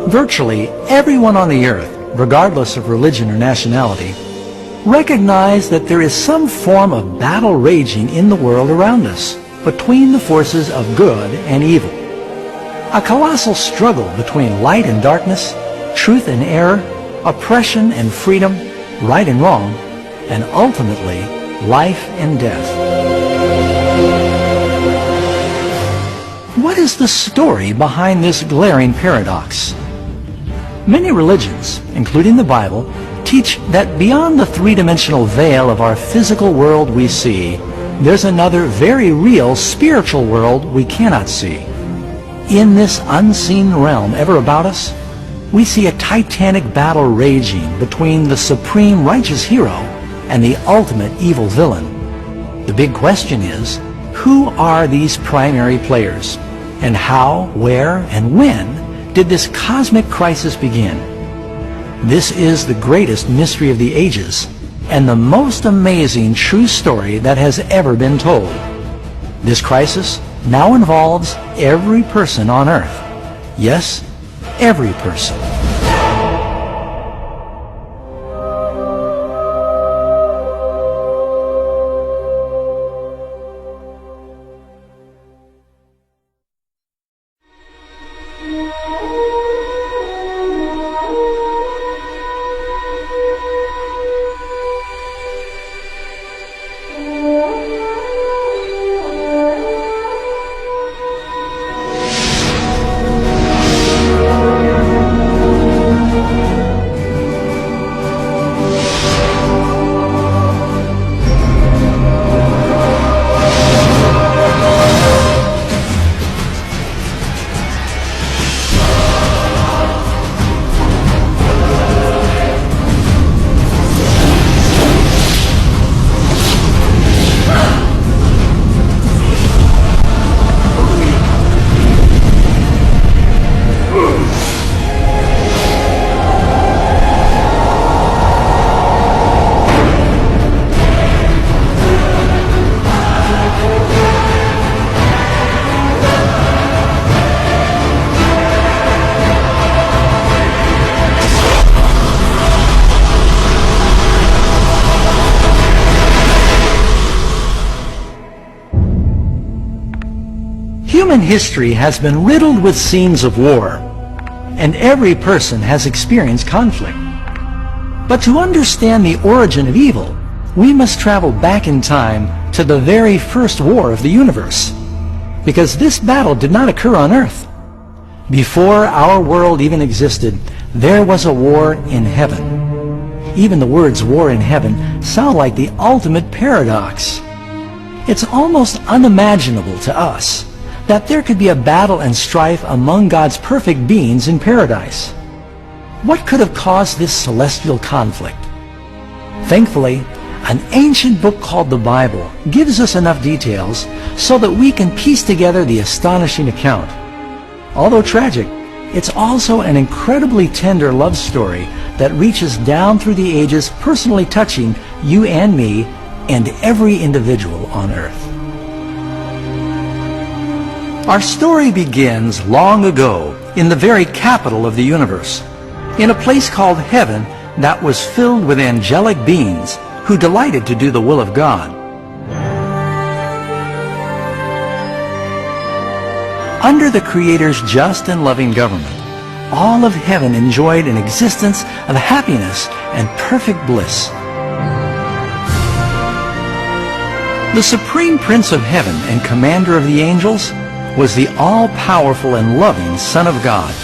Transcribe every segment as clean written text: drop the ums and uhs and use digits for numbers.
Virtually everyone on the earth, regardless of religion or nationality, recognize that there is some form of battle raging in the world around us between the forces of good and evil. A colossal struggle between light and darkness, truth and error, oppression and freedom, right and wrong, and ultimately life and death. What is the story behind this glaring paradox? Many religions, including the Bible, teach that beyond the three-dimensional veil of our physical world we see, there's another very real spiritual world we cannot see. In this unseen realm ever about us, we see a titanic battle raging between the supreme righteous hero and the ultimate evil villain. The big question is, who are these primary players? And how, where, and when did this cosmic crisis begin? This is the greatest mystery of the ages and the most amazing true story that has ever been told. This crisis now involves every person on earth. Yes, every person. Human history has been riddled with scenes of war, and every person has experienced conflict. But to understand the origin of evil, we must travel back in time to the very first war of the universe, because this battle did not occur on Earth. Before our world even existed, there was a war in heaven. Even the words war in heaven sound like the ultimate paradox. It's almost unimaginable to us that there could be a battle and strife among God's perfect beings in paradise. What could have caused this celestial conflict? Thankfully, an ancient book called the Bible gives us enough details so that we can piece together the astonishing account. Although tragic, it's also an incredibly tender love story that reaches down through the ages, personally touching you and me and every individual on earth. Our story begins long ago in the very capital of the universe, in a place called heaven that was filled with angelic beings who delighted to do the will of God. Under the Creator's just and loving government, all of heaven enjoyed an existence of happiness and perfect bliss. The supreme Prince of Heaven and Commander of the angels was the all-powerful and loving Son of God.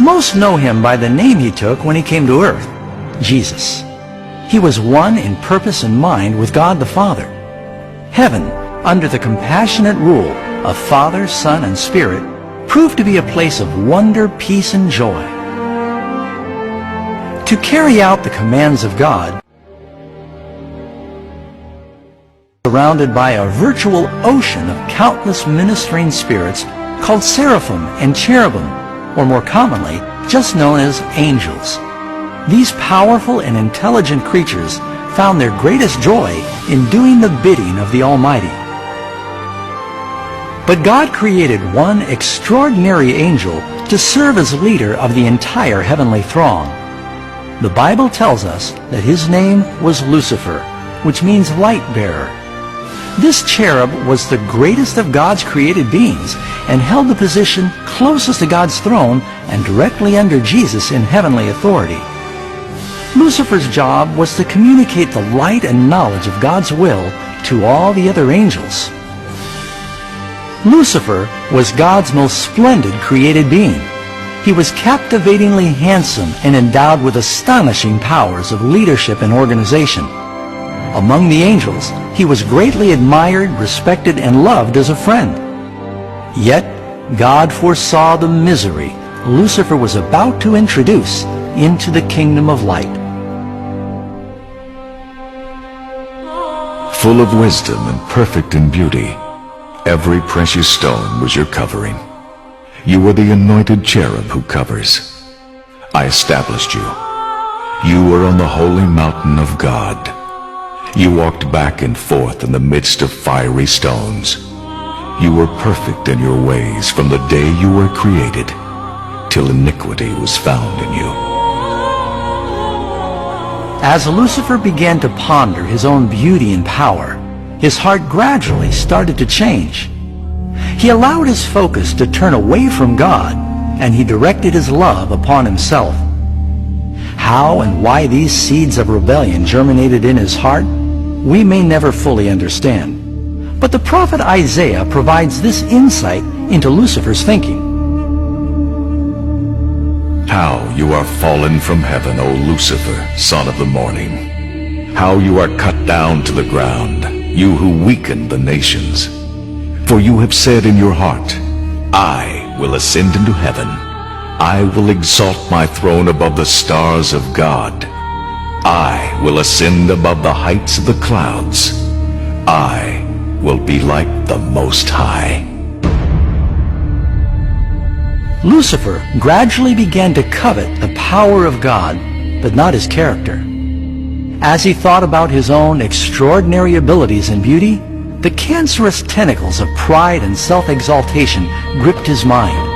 Most know him by the name he took when he came to earth, Jesus. He was one in purpose and mind with God the Father. Heaven, under the compassionate rule of Father, Son, and Spirit, proved to be a place of wonder, peace, and joy. To carry out the commands of God, surrounded by a virtual ocean of countless ministering spirits called seraphim and cherubim, or more commonly, just known as angels. These powerful and intelligent creatures found their greatest joy in doing the bidding of the Almighty. But God created one extraordinary angel to serve as leader of the entire heavenly throng. The Bible tells us that his name was Lucifer, which means light-bearer. This cherub was the greatest of God's created beings and held the position closest to God's throne and directly under Jesus in heavenly authority. Lucifer's job was to communicate the light and knowledge of God's will to all the other angels. Lucifer was God's most splendid created being. He was captivatingly handsome and endowed with astonishing powers of leadership and organization. Among the angels, he was greatly admired, respected, and loved as a friend. Yet, God foresaw the misery Lucifer was about to introduce into the kingdom of light. Full of wisdom and perfect in beauty, every precious stone was your covering. You were the anointed cherub who covers. I established you. You were on the holy mountain of God. You walked back and forth in the midst of fiery stones. You were perfect in your ways from the day you were created, till iniquity was found in you. As Lucifer began to ponder his own beauty and power, his heart gradually started to change. He allowed his focus to turn away from God, and he directed his love upon himself. How and why these seeds of rebellion germinated in his heart, we may never fully understand. But the prophet Isaiah provides this insight into Lucifer's thinking. How you are fallen from heaven, O Lucifer, son of the morning. How you are cut down to the ground, you who weaken the nations. For you have said in your heart, I will ascend into heaven. I will exalt my throne above the stars of God. I will ascend above the heights of the clouds. I will be like the Most High. Lucifer gradually began to covet the power of God, but not his character. As he thought about his own extraordinary abilities and beauty, the cancerous tentacles of pride and self-exaltation gripped his mind.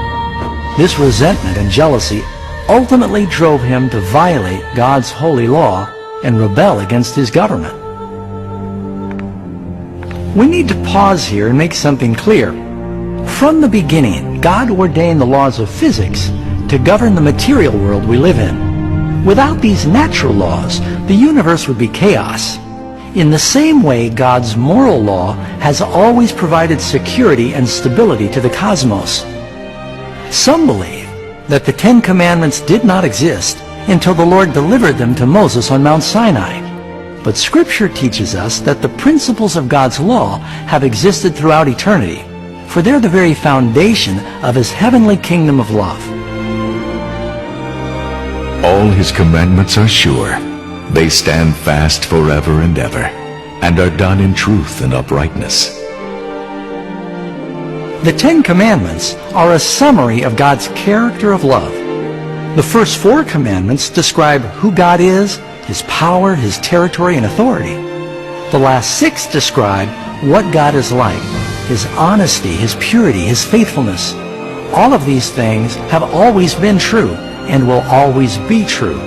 This resentment and jealousy ultimately drove him to violate God's holy law and rebel against his government. We need to pause here and make something clear. From the beginning, God ordained the laws of physics to govern the material world we live in. Without these natural laws, the universe would be chaos. In the same way, God's moral law has always provided security and stability to the cosmos. Some believe that the Ten Commandments did not exist until the Lord delivered them to Moses on Mount Sinai. But Scripture teaches us that the principles of God's law have existed throughout eternity, for they're the very foundation of His heavenly kingdom of love. All His commandments are sure. They stand fast forever and ever, and are done in truth and uprightness. The Ten Commandments are a summary of God's character of love. The first 4 commandments describe who God is, His power, His territory, and authority. The last 6 describe what God is like, His honesty, His purity, His faithfulness. All of these things have always been true and will always be true.